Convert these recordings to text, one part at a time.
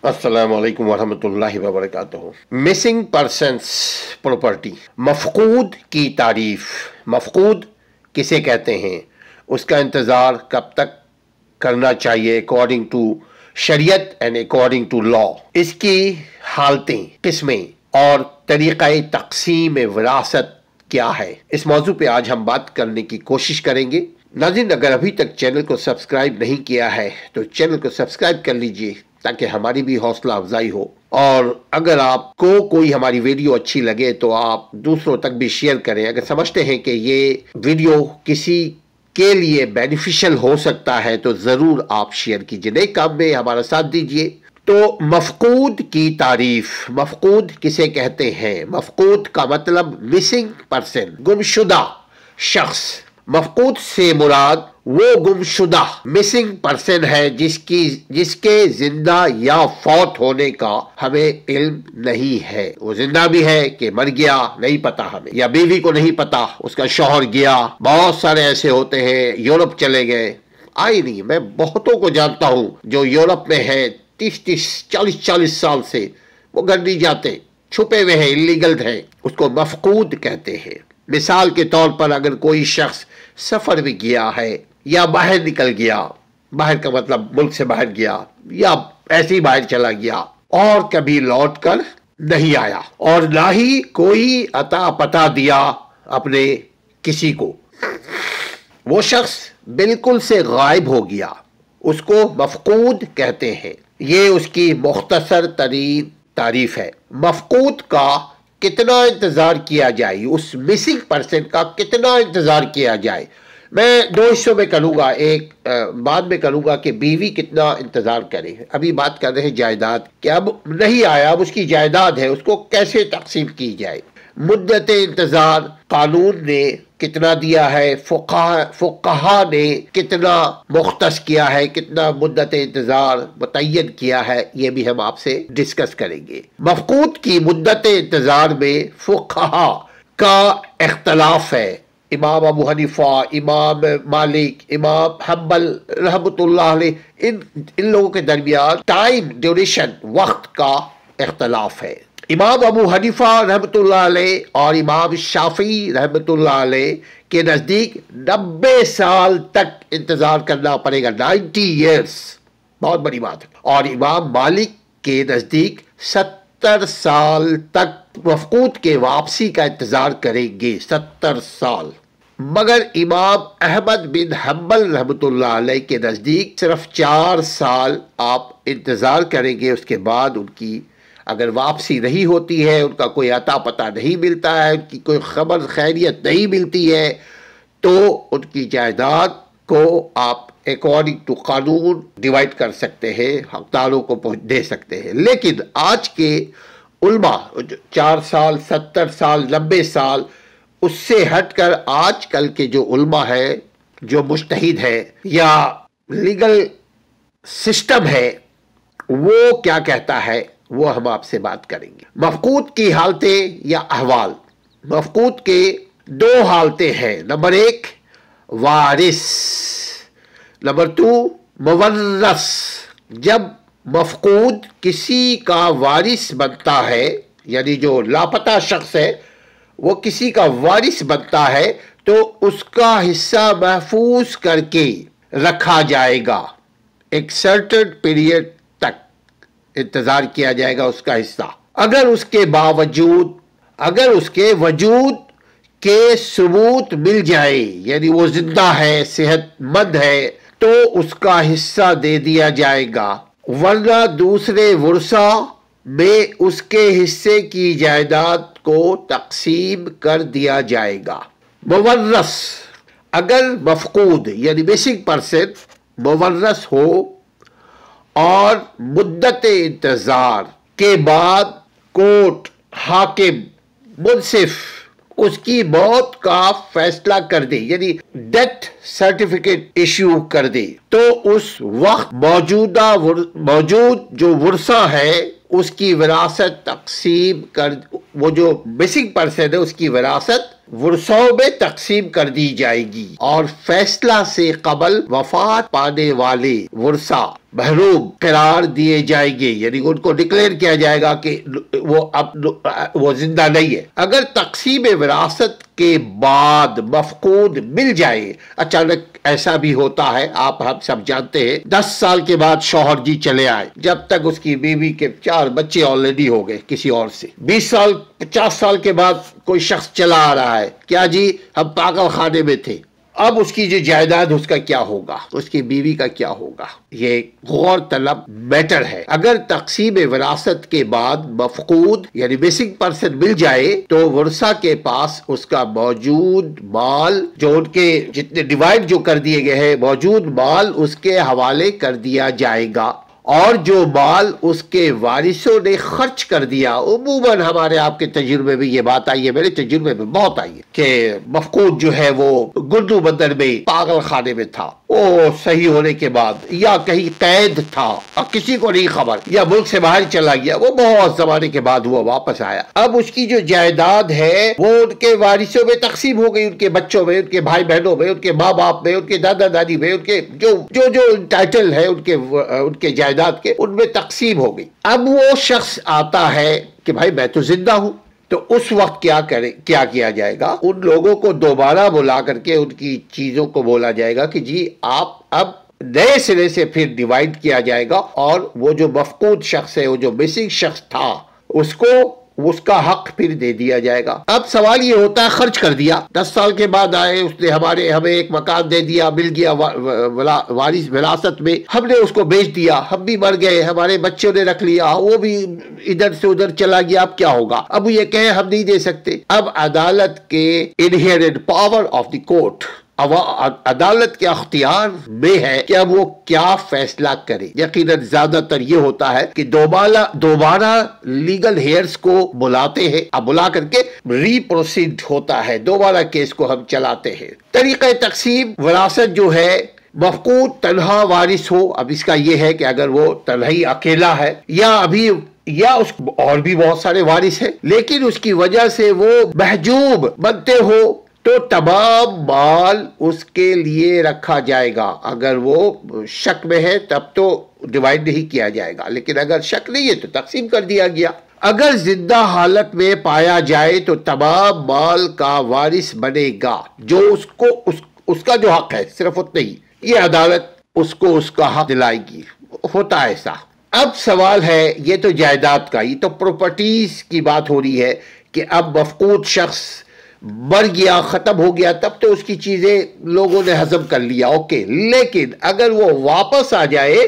अस्सलाम वालेकुम वरहमतुल्लाहि वबरकातुहू। मिसिंग पर्सन्स प्रॉपर्टी, मफकूद की तारीफ। मफकूद किसे कहते हैं, उसका इंतज़ार कब तक करना चाहिए अकॉर्डिंग टू शरीयत एंड अकॉर्डिंग टू लॉ। इसकी हालतें, किस्में और तरीक़ा तक़सीम विरासत क्या है, इस मौजू पे आज हम बात करने की कोशिश करेंगे। नाज़रीन, अगर अभी तक चैनल को सब्सक्राइब नहीं किया है तो चैनल को सब्सक्राइब कर लीजिए ताकि हमारी भी हौसला अफजाई हो। और अगर आपको कोई हमारी वीडियो अच्छी लगे तो आप दूसरों तक भी शेयर करें। अगर समझते हैं कि ये वीडियो किसी के लिए बेनिफिशियल हो सकता है तो ज़रूर आप शेयर कीजिए। नए काम में हमारा साथ दीजिए। तो मफकूद की तारीफ। मफकूद किसे कहते हैं? मफकूद का मतलब मिसिंग पर्सन, गुमशुदा शख्स। मफकूद से मुराद वो गुमशुदा मिसिंग पर्सन है जिसके जिंदा या फौत होने का हमें इल्म नहीं है। वो जिंदा भी है कि मर गया नहीं पता हमें, या बीवी को नहीं पता उसका शौहर गया। बहुत सारे ऐसे होते हैं, यूरोप चले गए, आई नहीं। मैं बहुतों को जानता हूं जो यूरोप में है, 30-30 40-40 साल से वो घर नहीं जाते, छुपे हुए हैं, इलीगल है। उसको मफकूद कहते हैं। मिसाल के तौर पर अगर कोई शख्स सफर भी किया है या बाहर निकल गया, बाहर का मतलब मुल्क से बाहर गया या ऐसे ही बाहर चला गया और कभी लौट कर नहीं आया और ना ही कोई अता पता दिया अपने किसी को, वो शख्स बिल्कुल से गायब हो गया, उसको मफकूद कहते हैं। ये उसकी मुख्तसर तरीन तारीफ है। मफकूद का कितना इंतजार किया जाए, उस मिसिंग पर्सन का कितना इंतजार किया जाए, मैं दो हिस्सों में करूंगा। एक बाद में करूंगा कि बीवी कितना इंतजार करे। अभी बात कर रहे हैं जायदाद कि अब नहीं आया, अब उसकी जायदाद है, उसको कैसे तकसीम की जाए। मुद्दत इंतजार कानून ने कितना दिया है, फुक़हा ने कितना मुख्तस किया है, कितना मुद्दत इंतजार मुतय्यन किया है, ये भी हम आपसे डिस्कस करेंगे। मफकूद की मुद्दत इंतजार में फुक़हा का इख्तलाफ है। इमाम अबू हनीफा, इमाम मालिक, इमाम हम्बल रहमतुल्लाह अलैह, इन लोगों के दरमियान टाइम ड्यूरेशन, वक्त का इख्तलाफ है। इमाम अबू हनीफा रहमतुल्लाह अलैह और इमाम शाफी रहमतुल्लाह अलैह के नज़दीक 90 साल तक इंतज़ार करना पड़ेगा, 90 ईयर्स, बहुत बड़ी बात है। और इमाम मालिक के नज़दीक 70 साल तक मफकूद के वापसी का इंतज़ार करेंगे, 70 साल। मगर इमाम अहमद बिन हम्बल रहमतुल्लाह अलैह के नज़दीक सिर्फ 4 साल आप इंतज़ार करेंगे। उसके बाद उनकी अगर वापसी नहीं होती है, उनका कोई अता पता नहीं मिलता है, उनकी कोई खबर खैरियत नहीं मिलती है, तो उनकी जायदाद को आप अकॉर्डिंग टू कानून डिवाइड कर सकते हैं, हकदारों को दे सकते हैं। लेकिन आज के उल्मा 4 साल, 70 साल, 90 साल, उससे हटकर आजकल के जो उल्मा है, जो मुज्तहिद है या लीगल सिस्टम है, वो क्या कहता है, वो हम आपसे बात करेंगे। मफकूद की हालतें या अहवाल। मफकूद के 2 हालतें हैं। नंबर 1 वारिस, नंबर 2 मुवर्रस। जब मफकूद किसी का वारिस बनता है, यानी जो लापता शख्स है वो किसी का वारिस बनता है, तो उसका हिस्सा महफूज करके रखा जाएगा। एक सर्टेन पीरियड तक इंतजार किया जाएगा उसका हिस्सा। अगर उसके वजूद के सबूत मिल जाए, यानी वो जिंदा है, सेहतमंद है, तो उसका हिस्सा दे दिया जाएगा, वरना दूसरे वुरसा में उसके हिस्से की जायदाद को तकसीम कर दिया जाएगा। मुवर्रस, अगर मफकूद यानी मिसिंग पर्सन मुवर्रस हो और मुद्दत इंतजार के बाद कोर्ट, हाकिम, मुंसिफ उसकी मौत का फैसला कर दे, यानी डेथ सर्टिफिकेट इश्यू कर दे, तो उस वक्त मौजूद जो वुरसा है उसकी विरासत तकसीम कर, वो जो मिसिंग पर्सन है उसकी विरासत वर्सों में तकसीम कर दी जाएगी और फैसला से कबल वफात पाने वाले वर्सा महरूम करार दिए जाएंगे, यानी उनको डिक्लेयर किया जाएगा कि वो जिंदा नहीं है। अगर तकसीम विरासत के बाद मफकूद मिल जाए, अचानक ऐसा भी होता है, हम सब जानते हैं, 10 साल के बाद शौहर जी चले आए, जब तक उसकी बीवी के 4 बच्चे ऑलरेडी हो गए किसी और से। 20 साल 50 साल के बाद कोई शख्स चला आ रहा है, क्या जी हम पागल खाने में थे, अब उसकी जो जायदाद उसका क्या होगा, उसकी बीवी का क्या होगा, ये गौर तलब मैटर है। अगर तकसीम विरासत के बाद मफकूद यानी मिसिंग पर्सन मिल जाए तो वर्सा के पास उसका मौजूद माल, जो उनके जितने डिवाइड जो कर दिए गए हैं, मौजूद माल उसके हवाले कर दिया जाएगा और जो माल उसके वारिसों ने खर्च कर दिया। उमूमन हमारे आपके तजुर्बे में ये बात आई है, मेरे तजुर्बे में बहुत आई है कि मफकूद जो है वो गुड्डू बंदर में पागल खाने में था, वो सही होने के बाद या कहीं कैद था और किसी को नहीं खबर, या मुल्क से बाहर चला गया, वो बहुत जमाने के बाद वो वापस आया। अब उसकी जो जायदाद है वो उनके वारिसों में तकसीम हो गई, उनके बच्चों में, उनके भाई बहनों में, उनके माँ बाप में, उनके दादा दादी में, उनके जो जो जो टाइटल है उनके जायदाद के, उनमें तकसीम हो गई। अब वो शख्स आता है कि भाई मैं तो जिंदा हूं, तो उस वक्त क्या किया जाएगा, उन लोगों को दोबारा बुला करके उनकी चीजों को बोला जाएगा कि जी आप अब नए सिरे से फिर डिवाइड किया जाएगा और वो जो मफकूद शख्स है, वो जो मिसिंग शख्स था, उसको उसका हक फिर दे दिया जाएगा। अब सवाल ये होता है, खर्च कर दिया, 10 साल के बाद आए, उसने हमें एक मकान दे दिया, मिल गया वारिस विरासत में, हमने उसको बेच दिया, हम भी मर गए, हमारे बच्चों ने रख लिया, वो भी इधर से उधर चला गया, अब क्या होगा? अब ये कहे हम नहीं दे सकते। अब अदालत के inherent power of the court, अदालत के अख्तियार में है कि अब वो क्या फैसला करे। यकीनन ज्यादातर ये होता है कि दोबारा लीगल हेयर्स को बुलाते हैं, अब बुला करके रीप्रोसीड होता है, दोबारा केस को हम चलाते हैं। तरीका तकसीम विरासत जो है, मफकूद तन्हा वारिस हो, अब इसका ये है कि अगर वो तन्हा ही अकेला है या उस और भी बहुत सारे वारिस हैं, लेकिन उसकी वजह से वो महजूब बनते हो तो तमाम माल उसके लिए रखा जाएगा। अगर वो शक में है तब तो डिवाइड नहीं किया जाएगा, लेकिन अगर शक नहीं है तो तकसीम कर दिया गया। अगर जिंदा हालत में पाया जाए तो तमाम माल का वारिस बनेगा, जो उसका जो हक है सिर्फ उतना ही, ये अदालत उसको उसका हक दिलाएगी। होता है ऐसा। अब सवाल है, ये तो जायदाद का, ये तो प्रॉपर्टीज की बात हो रही है कि अब मफकूद शख्स मर गया, खत्म हो गया, तब तो उसकी चीजें लोगों ने हजम कर लिया, ओके। लेकिन अगर वो वापस आ जाए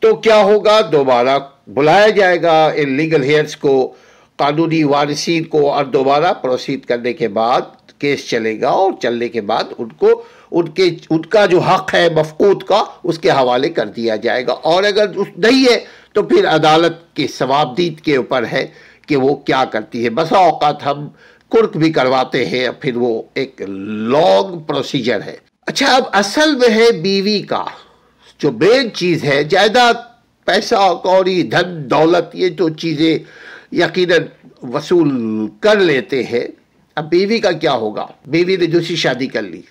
तो क्या होगा? दोबारा बुलाया जाएगा इन लीगल हेयर्स को, कानूनी वारिसीन को, और दोबारा प्रोसीड करने के बाद केस चलेगा और चलने के बाद उनका जो हक है मफकूद का, उसके हवाले कर दिया जाएगा। और अगर नहीं है तो फिर अदालत के सवाबदीद के ऊपर है कि वो क्या करती है। बसा औकात हम कुर्क भी करवाते हैं, फिर वो एक लॉन्ग प्रोसीजर है। अच्छा, अब असल में है बीवी का जो मेन चीज है, जायदाद, पैसा कौड़ी, धन दौलत, ये तो चीजें यकीनन वसूल कर लेते हैं। अब बीवी का क्या होगा? बीवी ने दूसरी शादी कर ली,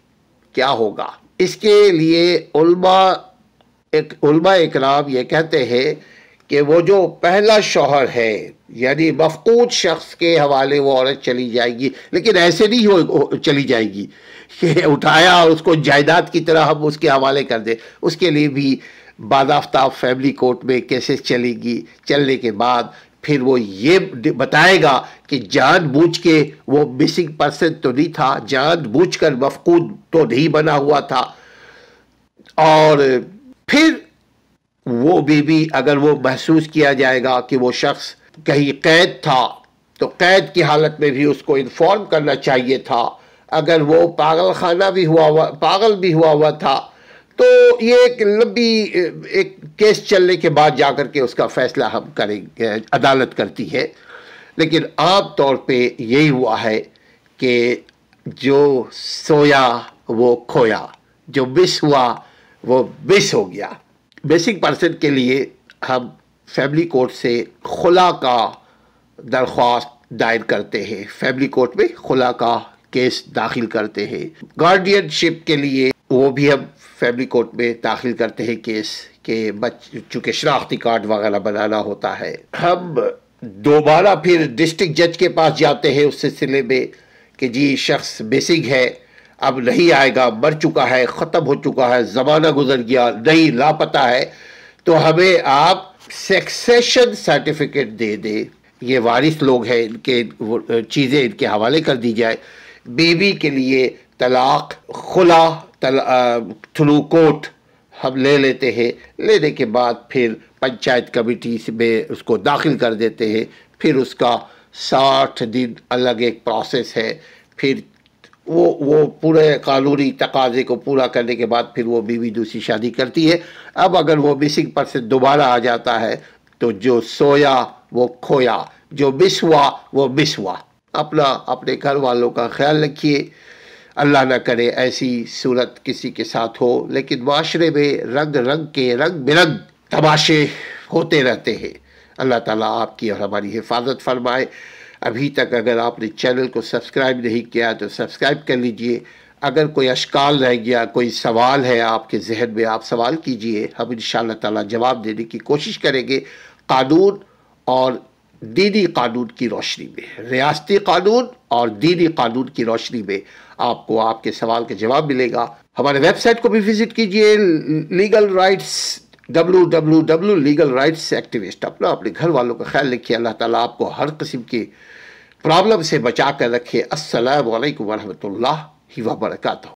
क्या होगा? इसके लिए उल्मा इकराम ये कहते हैं कि वो जो पहला शौहर है, यानी मफकूद शख्स के हवाले वो औरत चली जाएगी, लेकिन ऐसे नहीं चली जाएगी कि उठाया और उसको जायदाद की तरह हम उसके हवाले कर दें। उसके लिए भी बाज़ाफ्ता फैमिली कोर्ट में केसेस चलेगी। चलने के बाद फिर वो ये बताएगा कि जानबूझ के वो मिसिंग पर्सन तो नहीं था, जानबूझकर मफकूद तो नहीं बना हुआ था। और फिर वो बीवी, अगर वो महसूस किया जाएगा कि वो शख्स कहीं कैद था तो कैद की हालत में भी उसको इन्फॉर्म करना चाहिए था। अगर वो पागल भी हुआ हुआ था तो ये एक लंबी एक केस चलने के बाद जाकर के उसका फैसला हम करेंगे, अदालत करती है। लेकिन आम तौर पे यही हुआ है कि जो सोया वो खोया, जो मिस हुआ वो मिस हो गया। बेसिक पर्सन के लिए हम फैमिली कोर्ट से खुला का दरख्वास्त दायर करते हैं। फैमिली कोर्ट में खुला का केस दाखिल करते हैं। गार्डियनशिप के लिए वो भी हम फैमिली कोर्ट में दाखिल करते हैं केस के चूँकि शनाख्ती कार्ड वगैरह बनाना होता है। हम दोबारा फिर डिस्ट्रिक्ट जज के पास जाते हैं उस सिलसिले में कि जी शख्स मिसिंग है, अब नहीं आएगा, मर चुका है, ख़त्म हो चुका है, ज़माना गुजर गया, नहीं लापता है, तो हमें आप सक्सेशन सर्टिफिकेट दे दे। ये वारिस लोग हैं, इनके चीज़ें इनके हवाले कर दी जाए। बेबी के लिए तलाक खुला थ्रू कोर्ट हम ले लेते हैं। लेने के बाद फिर पंचायत कमेटी में उसको दाखिल कर देते हैं। फिर उसका 60 दिन अलग एक प्रोसेस है। फिर वो पूरे कानूनी तकाजे को पूरा करने के बाद फिर वो बीवी दूसरी शादी करती है। अब अगर वो मिसिंग पर्सन दोबारा आ जाता है तो जो सोया वो खोया, जो मिस हुआ वो मिस हुआ। अपने घर वालों का ख्याल रखिए, अल्लाह न करे ऐसी सूरत किसी के साथ हो। लेकिन माशरे में रंग बिरंग तमाशे होते रहते हैं। अल्लाह ताला आपकी और हमारी हिफाजत फरमाए। अभी तक अगर आपने चैनल को सब्सक्राइब नहीं किया तो सब्सक्राइब कर लीजिए। अगर कोई अश्काल रह गया, कोई सवाल है आपके जहन में, आप सवाल कीजिए, हम इंशाअल्लाह ताला जवाब देने की कोशिश करेंगे कानून और दीनी कानून की रोशनी में। रियासती कानून और दीनी कानून की रोशनी में आपको आपके सवाल का जवाब मिलेगा। हमारे वेबसाइट को भी विजिट कीजिए, legal rights www legal activist. अपने घर वालों का ख्याल रखिए। अल्लाह ताला आपको हर किस्म की प्रॉब्लम से बचा कर रखे। अस्सलामु अलैकुम वरहमतुल्लाहि व बरकातहू।